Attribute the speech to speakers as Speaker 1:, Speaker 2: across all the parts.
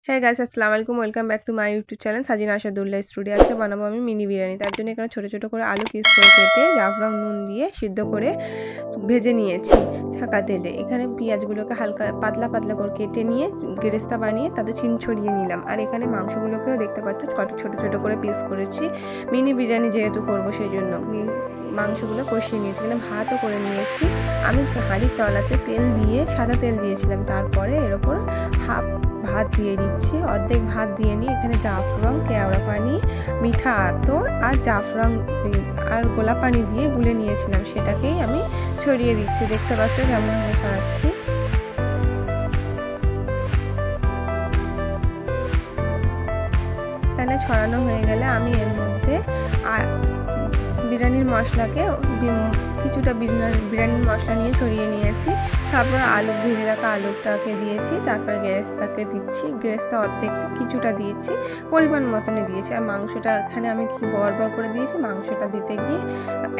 Speaker 1: হ্যাঁ গাইস, আসসালামু আলাইকুম। Welcome back to my YouTube channel Sajina Asadullah studio. আজকে বানাবো আমি মিনি বিরিয়ানি। তার জন্য এখানে ছোটো ছোটো করে আলু পিস করে কেটে জাফরান নুন দিয়ে সিদ্ধ করে ভেজে নিয়েছি ছাকা তেলে। এখানে পেঁয়াজগুলোকে হালকা পাতলা পাতলা করে কেটে নিয়ে গেরেস্তা বানিয়ে তাতে চিন ছড়িয়ে নিলাম। আর এখানে মাংসগুলোকেও দেখতে পাচ্ছি কত ছোটো ছোটো করে পিস করেছি। মিনি বিরিয়ানি যেহেতু করবো সেই জন্য মাংসগুলো কষিয়ে নিয়েছি। এখানে ভাতও করে নিয়েছি। আমি হাঁড়ির তলাতে তেল দিয়ে সাদা তেল দিয়েছিলাম, তারপরে এর ওপর হাফ ভাত দিয়ে দিচ্ছি। অর্ধেক ভাত দিয়ে নিয়ে এখানে জাফরান, কেওড়া পানি, মিঠা আতর আর জাফরান আর গোলাপ পানি দিয়ে গুলে নিয়েছিলাম, সেটাকেই আমি ছড়িয়ে দিচ্ছি। দেখতে পাচ্ছ কেমনভাবে ছড়াচ্ছি। এখানে ছড়ানো হয়ে গেলে আমি এর মধ্যে বিরিয়ানির মশলাকে কিছুটা বিরিয়ানির মশলা নিয়ে ছড়িয়ে নিয়েছি। তারপর আলু ভেজে রাখা আলুটাকে দিয়েছি। তারপরে গ্যাসটাকে দিচ্ছি। গ্যাসটা অর্ধেক কিছুটা দিয়েছি, পরিমাণ মতনই দিয়েছি। আর মাংসটা এখানে আমি কি বরবর করে দিয়েছি, মাংসটা দিতে গিয়ে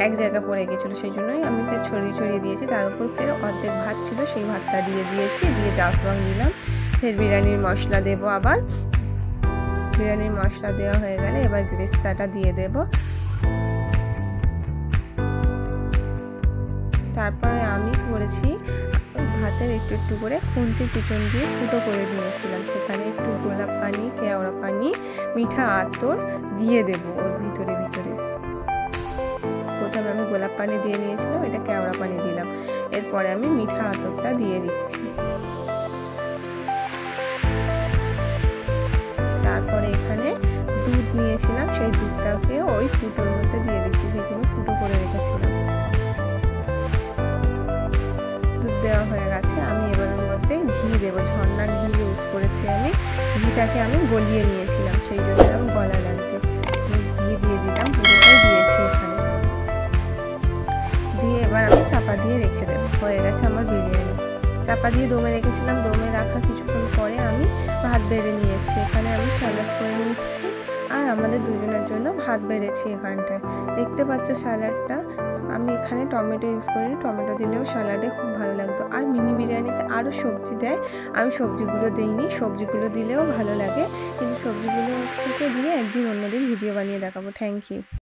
Speaker 1: এক জায়গা পড়ে গেছিলো, সেই জন্যই আমি ছড়িয়ে ছড়িয়ে দিয়েছি। তার উপর ফের অর্ধেক ভাত ছিল, সেই ভাতটা দিয়ে দিয়েছি। দিয়ে জাফরান দিলাম। ফের বিরিয়ানির মশলা দেবো। আবার বিরিয়ানির মশলা দেওয়া হয়ে গেলে এবার গ্রেস্তাটা দিয়ে দেবো। তারপরে আমি করেছি ভাতের একটু একটু করে খুন্তির পিছন দিয়ে ফুটো করে নিয়েছিলাম। সেখানে একটু গোলাপ পানি, কেওড়া পানি, মিঠা আতর দিয়ে দেব ওর ভিতরে ভিতরে। প্রথমে আমি গোলাপ পানি দিয়ে নিয়েছিলাম, এটা কেওড়া পানি দিলাম। এরপরে আমি মিঠা আতরটা দিয়ে দিচ্ছি। তারপরে এখানে দুধ নিয়েছিলাম, সেই দুধটাকে ওই ফুটোর মধ্যে দিয়ে দিচ্ছি, সেগুলো ফুটো করে রেখেছিলাম। দেওয়া হয়ে গেছে। আমি এবার এর মধ্যে ঘি দেবো। ঝর্ণার ঘি ইউজ করেছি আমি। ঘিটাকে আমি গলিয়ে নিয়েছিলাম, সেই জন্য আমি গলা লাগছে। ঘি দিয়ে দিলাম, পুরোটাই দিয়েছি এখানে। দিয়ে এবার আমি চাপা দিয়ে রেখে দেবো। হয়ে গেছে আমার বিরিয়ানি। চাপা দিয়ে দমে রেখেছিলাম। দমে রাখার কিছুক্ষণ পরে আমি ভাত বেড়ে নিয়েছি। এখানে আমি স্যালাড করে নিচ্ছি, আর আমাদের দুজনের জন্য ভাত বেড়েছি এখানটায়। দেখতে পাচ্ছ স্যালাডটা। আমি এখানে টমেটো ইউজ করিনি, টমেটো দিলেও স্যালাডে খুব ভালো লাগতো। আর মিনি বিরিয়ানিতে আরও সবজি দেয়, আমি সবজিগুলো দিইনি। সবজিগুলো দিলেও ভালো লাগে, কিন্তু সবজিগুলো দিয়ে একদিন অন্যদিন ভিডিও বানিয়ে দেখাবো। Thank you.